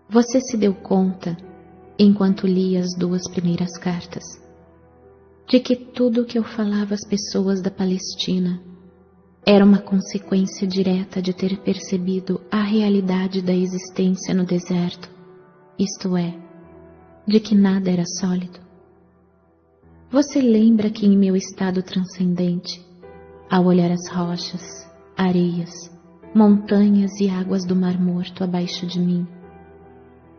Você se deu conta, enquanto lia as 2 primeiras cartas, de que tudo o que eu falava às pessoas da Palestina era uma consequência direta de ter percebido a realidade da existência no deserto, isto é, de que nada era sólido? Você lembra que em meu estado transcendente, ao olhar as rochas, areias, montanhas e águas do Mar Morto abaixo de mim,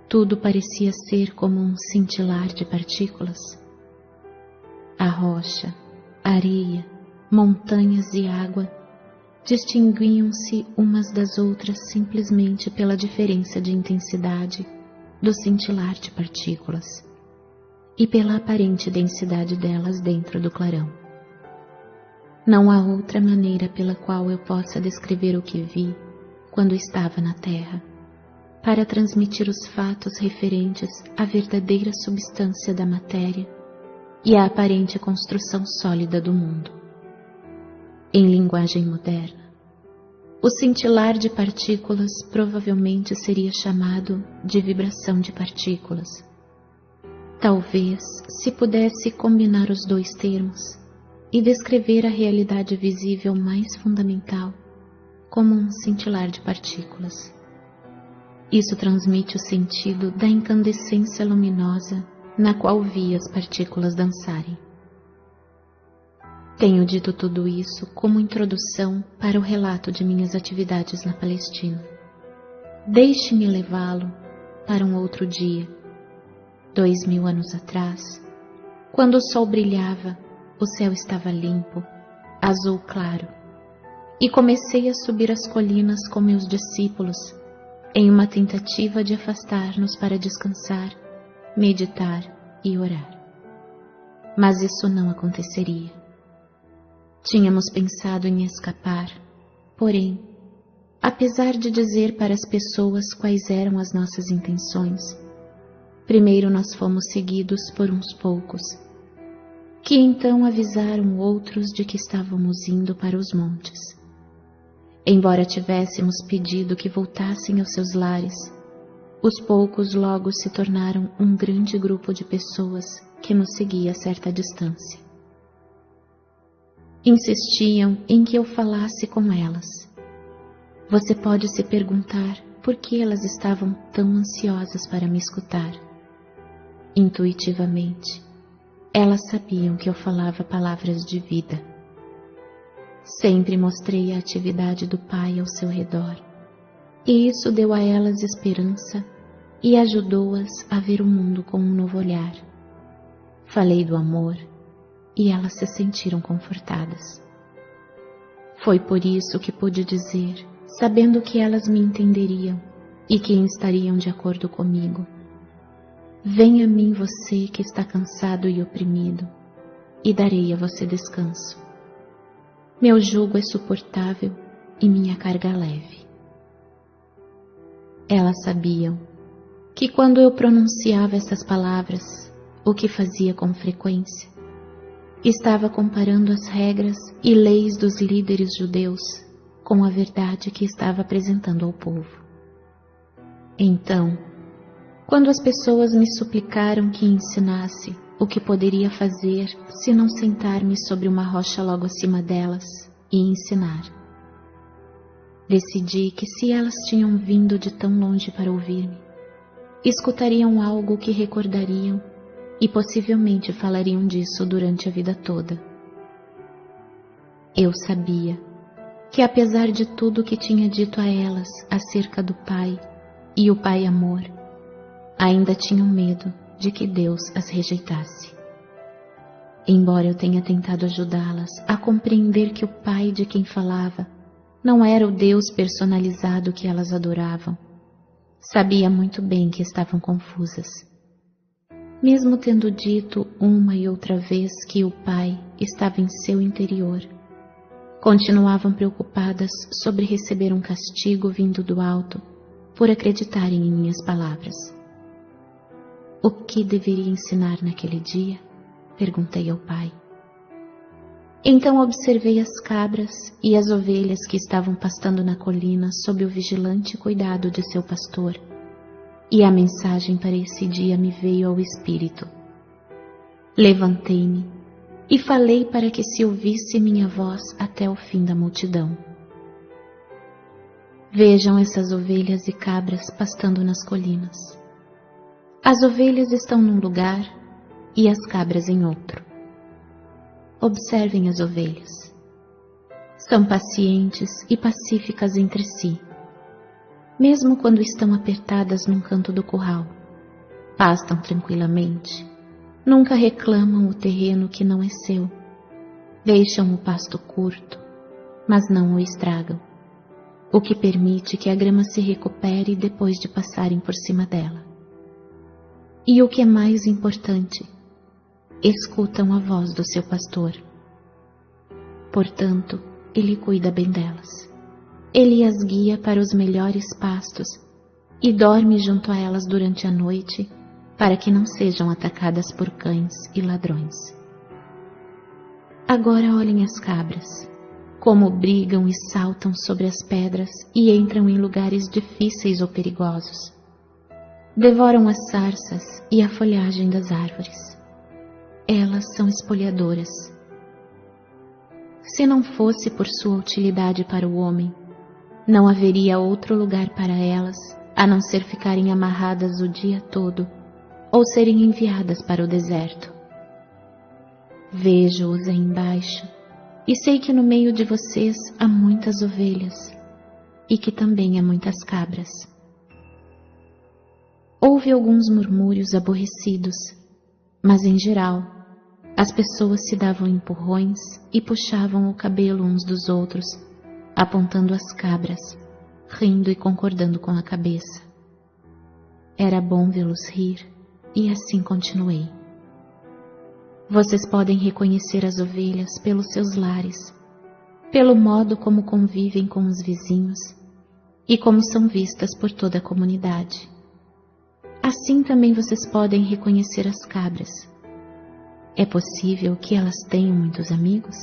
tudo parecia ser como um cintilar de partículas? A rocha, areia, montanhas e água distinguiam-se umas das outras simplesmente pela diferença de intensidade do cintilar de partículas e pela aparente densidade delas dentro do clarão. Não há outra maneira pela qual eu possa descrever o que vi quando estava na Terra, para transmitir os fatos referentes à verdadeira substância da matéria e à aparente construção sólida do mundo. Em linguagem moderna, o cintilar de partículas provavelmente seria chamado de vibração de partículas. Talvez se pudesse combinar os 2 termos e descrever a realidade visível mais fundamental como um cintilar de partículas. Isso transmite o sentido da incandescência luminosa na qual vi as partículas dançarem. Tenho dito tudo isso como introdução para o relato de minhas atividades na Palestina. Deixe-me levá-lo para um outro dia, 2000 anos atrás, quando o sol brilhava, o céu estava limpo, azul claro, e comecei a subir as colinas com meus discípulos em uma tentativa de afastar-nos para descansar, meditar e orar. Mas isso não aconteceria. Tínhamos pensado em escapar, porém, apesar de dizer para as pessoas quais eram as nossas intenções, primeiro nós fomos seguidos por uns poucos, que então avisaram outros de que estávamos indo para os montes. Embora tivéssemos pedido que voltassem aos seus lares, os poucos logo se tornaram um grande grupo de pessoas que nos seguia a certa distância. Insistiam em que eu falasse com elas. Você pode se perguntar por que elas estavam tão ansiosas para me escutar. Intuitivamente, elas sabiam que eu falava palavras de vida. Sempre mostrei a atividade do Pai ao seu redor, e isso deu a elas esperança e ajudou-as a ver o mundo com um novo olhar. Falei do amor, e elas se sentiram confortadas. Foi por isso que pude dizer, sabendo que elas me entenderiam e que estariam de acordo comigo: venha a mim você que está cansado e oprimido, e darei a você descanso. Meu jugo é suportável e minha carga leve. Elas sabiam que quando eu pronunciava essas palavras, o que fazia com frequência, estava comparando as regras e leis dos líderes judeus com a verdade que estava apresentando ao povo. Então, quando as pessoas me suplicaram que ensinasse o que poderia fazer se não sentar-me sobre uma rocha logo acima delas e ensinar, decidi que se elas tinham vindo de tão longe para ouvir-me, escutariam algo que recordariam e possivelmente falariam disso durante a vida toda. Eu sabia que, apesar de tudo que tinha dito a elas acerca do Pai e o Pai Amor, ainda tinham medo de que Deus as rejeitasse. Embora eu tenha tentado ajudá-las a compreender que o Pai de quem falava não era o Deus personalizado que elas adoravam, sabia muito bem que estavam confusas. Mesmo tendo dito uma e outra vez que o Pai estava em seu interior, continuavam preocupadas sobre receber um castigo vindo do alto por acreditarem em minhas palavras. O que deveria ensinar naquele dia? Perguntei ao Pai. Então observei as cabras e as ovelhas que estavam pastando na colina sob o vigilante cuidado de seu pastor, e a mensagem para esse dia me veio ao espírito. Levantei-me e falei para que se ouvisse minha voz até o fim da multidão. Vejam essas ovelhas e cabras pastando nas colinas. As ovelhas estão num lugar e as cabras em outro. Observem as ovelhas. São pacientes e pacíficas entre si. Mesmo quando estão apertadas num canto do curral, pastam tranquilamente. Nunca reclamam o terreno que não é seu. Deixam o pasto curto, mas não o estragam, o que permite que a grama se recupere depois de passarem por cima dela. E o que é mais importante, escutam a voz do seu pastor. Portanto, ele cuida bem delas. Ele as guia para os melhores pastos e dorme junto a elas durante a noite para que não sejam atacadas por cães e ladrões. Agora olhem as cabras, como brigam e saltam sobre as pedras e entram em lugares difíceis ou perigosos. Devoram as sarças e a folhagem das árvores. Elas são espolhadoras. Se não fosse por sua utilidade para o homem, não haveria outro lugar para elas a não ser ficarem amarradas o dia todo ou serem enviadas para o deserto. Vejo-os aí embaixo e sei que no meio de vocês há muitas ovelhas e que também há muitas cabras. Houve alguns murmúrios aborrecidos, mas em geral as pessoas se davam empurrões e puxavam o cabelo uns dos outros, apontando as cabras, rindo e concordando com a cabeça. Era bom vê-los rir e assim continuei. Vocês podem reconhecer as ovelhas pelos seus lares, pelo modo como convivem com os vizinhos e como são vistas por toda a comunidade. Assim também vocês podem reconhecer as cabras. É possível que elas tenham muitos amigos?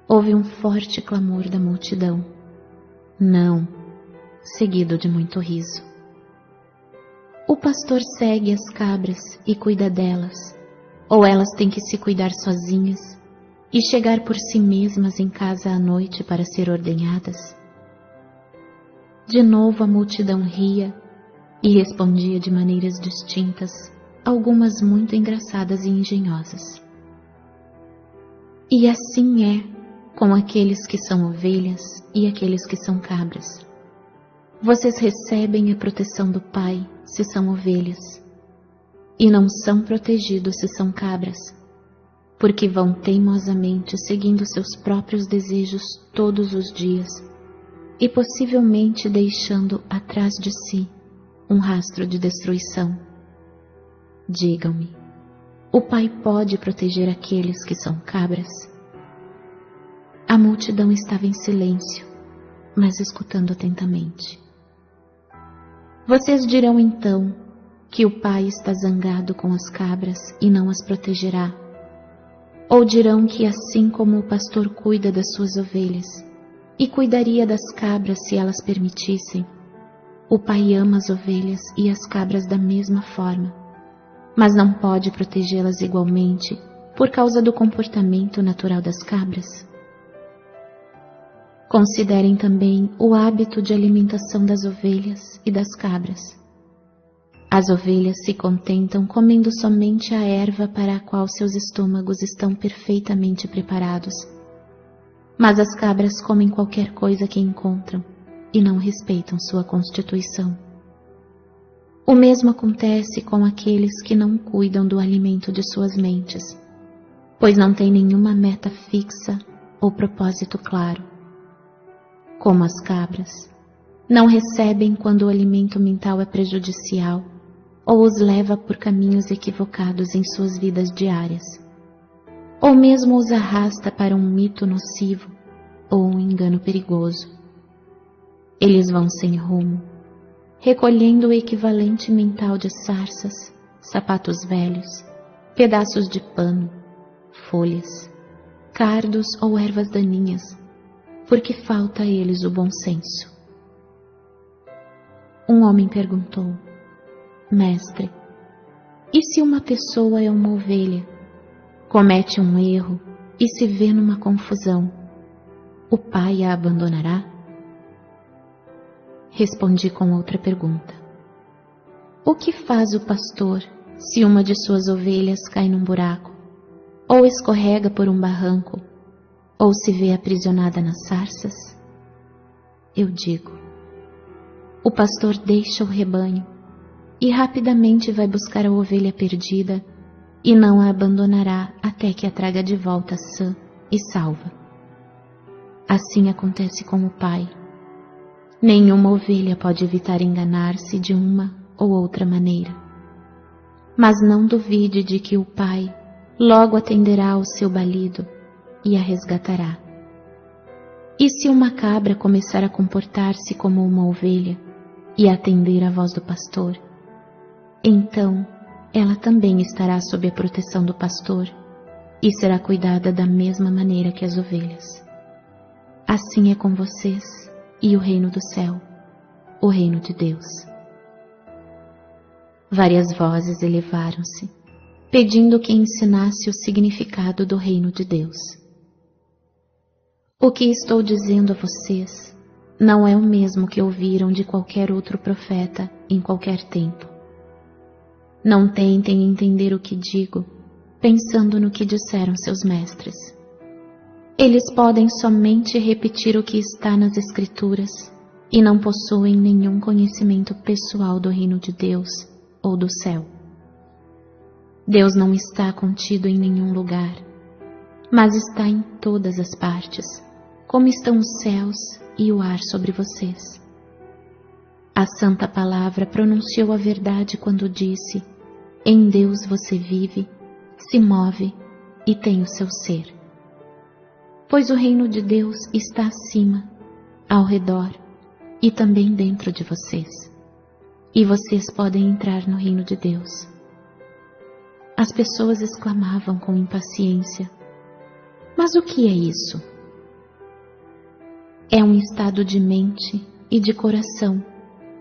Houve um forte clamor da multidão. Não, seguido de muito riso. O pastor segue as cabras e cuida delas, ou elas têm que se cuidar sozinhas e chegar por si mesmas em casa à noite para ser ordenhadas? De novo a multidão ria e respondia de maneiras distintas, algumas muito engraçadas e engenhosas. E assim é com aqueles que são ovelhas e aqueles que são cabras. Vocês recebem a proteção do Pai se são ovelhas, e não são protegidos se são cabras, porque vão teimosamente seguindo seus próprios desejos todos os dias e possivelmente deixando atrás de si um rastro de destruição. Digam-me, o Pai pode proteger aqueles que são cabras? A multidão estava em silêncio, mas escutando atentamente. Vocês dirão então que o Pai está zangado com as cabras e não as protegerá? Ou dirão que assim como o pastor cuida das suas ovelhas e cuidaria das cabras se elas permitissem, o Pai ama as ovelhas e as cabras da mesma forma, mas não pode protegê-las igualmente por causa do comportamento natural das cabras? Considerem também o hábito de alimentação das ovelhas e das cabras. As ovelhas se contentam comendo somente a erva para a qual seus estômagos estão perfeitamente preparados, mas as cabras comem qualquer coisa que encontram e não respeitam sua constituição. O mesmo acontece com aqueles que não cuidam do alimento de suas mentes, pois não têm nenhuma meta fixa ou propósito claro. Como as cabras, não recebem quando o alimento mental é prejudicial ou os leva por caminhos equivocados em suas vidas diárias, ou mesmo os arrasta para um mito nocivo ou um engano perigoso. Eles vão sem rumo, recolhendo o equivalente mental de sarças, sapatos velhos, pedaços de pano, folhas, cardos ou ervas daninhas, porque falta a eles o bom senso. Um homem perguntou: Mestre, e se uma pessoa é uma ovelha, comete um erro e se vê numa confusão, o pai a abandonará? Respondi com outra pergunta: o que faz o pastor se uma de suas ovelhas cai num buraco, ou escorrega por um barranco, ou se vê aprisionada nas sarças? Eu digo: o pastor deixa o rebanho e rapidamente vai buscar a ovelha perdida e não a abandonará até que a traga de volta sã e salva. Assim acontece com o Pai. Nenhuma ovelha pode evitar enganar-se de uma ou outra maneira. Mas não duvide de que o Pai logo atenderá ao seu balido e a resgatará. E se uma cabra começar a comportar-se como uma ovelha e atender à voz do pastor, então ela também estará sob a proteção do pastor e será cuidada da mesma maneira que as ovelhas. Assim é com vocês e o reino do céu, o reino de Deus. Várias vozes elevaram-se, pedindo que ensinasse o significado do reino de Deus. O que estou dizendo a vocês não é o mesmo que ouviram de qualquer outro profeta em qualquer tempo. Não tentem entender o que digo, pensando no que disseram seus mestres. Eles podem somente repetir o que está nas Escrituras e não possuem nenhum conhecimento pessoal do reino de Deus ou do céu. Deus não está contido em nenhum lugar, mas está em todas as partes, como estão os céus e o ar sobre vocês. A Santa Palavra pronunciou a verdade quando disse: em Deus você vive, se move e tem o seu ser. Pois o reino de Deus está acima, ao redor e também dentro de vocês. E vocês podem entrar no reino de Deus. As pessoas exclamavam com impaciência: mas o que é isso? É um estado de mente e de coração,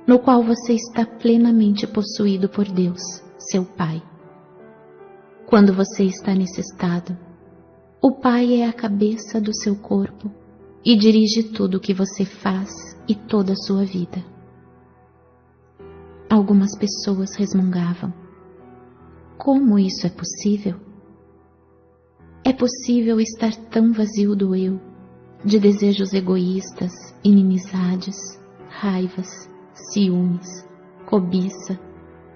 no qual você está plenamente possuído por Deus, seu Pai. Quando você está nesse estado, o Pai é a cabeça do seu corpo e dirige tudo o que você faz e toda a sua vida. Algumas pessoas resmungavam: como isso é possível? É possível estar tão vazio do eu, de desejos egoístas, inimizades, raivas, ciúmes, cobiça,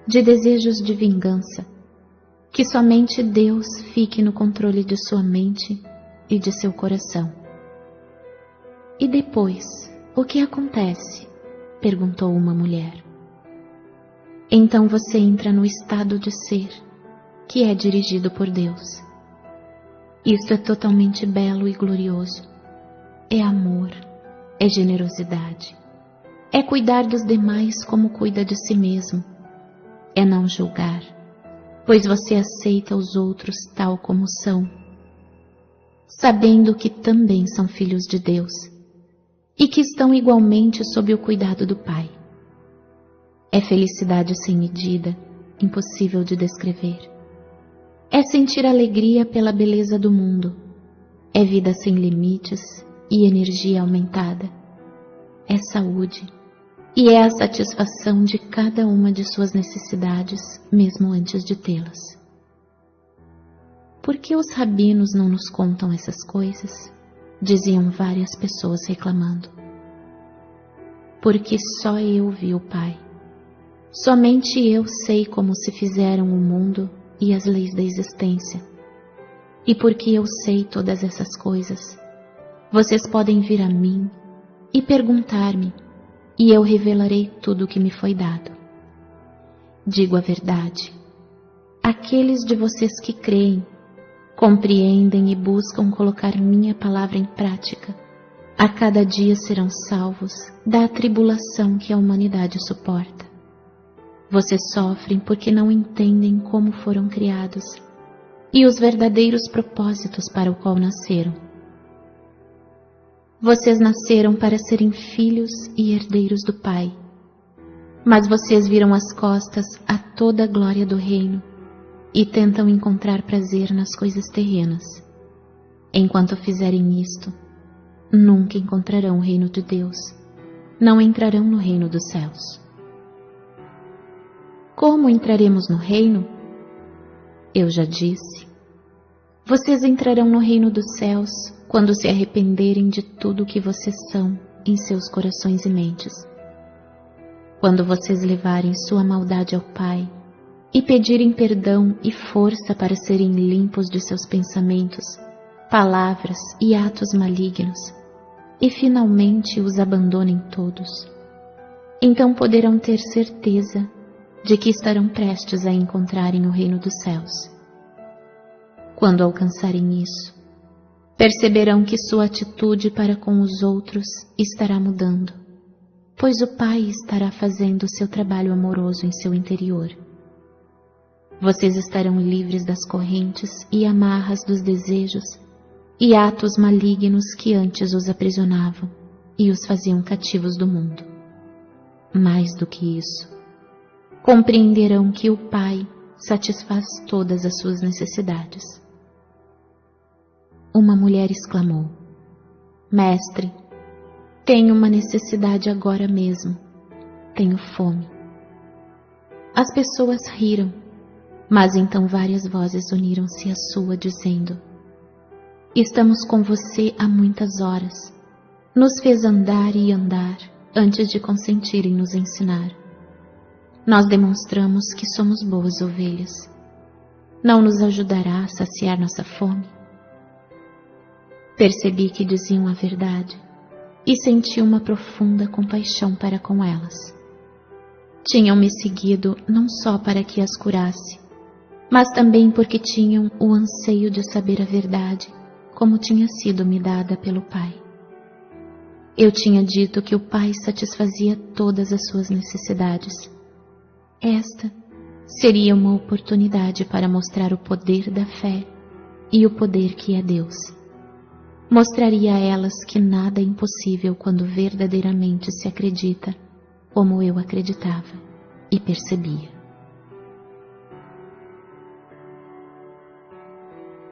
de desejos de vingança, que somente Deus fique no controle de sua mente e de seu coração. E depois, o que acontece? Perguntou uma mulher. Então você entra no estado de ser, que é dirigido por Deus. Isso é totalmente belo e glorioso. É amor, é generosidade, é cuidar dos demais como cuida de si mesmo, é não julgar, pois você aceita os outros tal como são, sabendo que também são filhos de Deus e que estão igualmente sob o cuidado do Pai. É felicidade sem medida, impossível de descrever. É sentir alegria pela beleza do mundo. É vida sem limites e energia aumentada. É saúde e é a satisfação de cada uma de suas necessidades, mesmo antes de tê-las. Por que os rabinos não nos contam essas coisas? Diziam várias pessoas reclamando. Porque só eu vi o Pai. Somente eu sei como se fizeram o mundo e as leis da existência. E porque eu sei todas essas coisas, vocês podem vir a mim e perguntar-me, e eu revelarei tudo o que me foi dado. Digo a verdade: aqueles de vocês que creem, compreendem e buscam colocar minha palavra em prática, a cada dia serão salvos da atribulação que a humanidade suporta. Vocês sofrem porque não entendem como foram criados e os verdadeiros propósitos para o qual nasceram. Vocês nasceram para serem filhos e herdeiros do Pai. Mas vocês viram as costas a toda a glória do reino e tentam encontrar prazer nas coisas terrenas. Enquanto fizerem isto, nunca encontrarão o reino de Deus, não entrarão no reino dos céus. Como entraremos no reino? Eu já disse. Vocês entrarão no reino dos céus quando se arrependerem de tudo o que vocês são em seus corações e mentes. Quando vocês levarem sua maldade ao Pai e pedirem perdão e força para serem limpos de seus pensamentos, palavras e atos malignos, e finalmente os abandonem todos, então poderão ter certeza de que estarão prestes a encontrarem o reino dos céus. Quando alcançarem isso, perceberão que sua atitude para com os outros estará mudando, pois o Pai estará fazendo seu trabalho amoroso em seu interior. Vocês estarão livres das correntes e amarras dos desejos e atos malignos que antes os aprisionavam e os faziam cativos do mundo. Mais do que isso, compreenderão que o Pai satisfaz todas as suas necessidades. Uma mulher exclamou: Mestre, tenho uma necessidade agora mesmo. Tenho fome. As pessoas riram, mas então várias vozes uniram-se à sua, dizendo: Estamos com você há muitas horas. Nos fez andar e andar antes de consentir em nos ensinar. Nós demonstramos que somos boas ovelhas. Não nos ajudará a saciar nossa fome? Percebi que diziam a verdade e senti uma profunda compaixão para com elas. Tinham me seguido não só para que as curasse, mas também porque tinham o anseio de saber a verdade, como tinha sido me dada pelo Pai. Eu tinha dito que o Pai satisfazia todas as suas necessidades. Esta seria uma oportunidade para mostrar o poder da fé e o poder que é Deus. Mostraria a elas que nada é impossível quando verdadeiramente se acredita, como eu acreditava e percebia.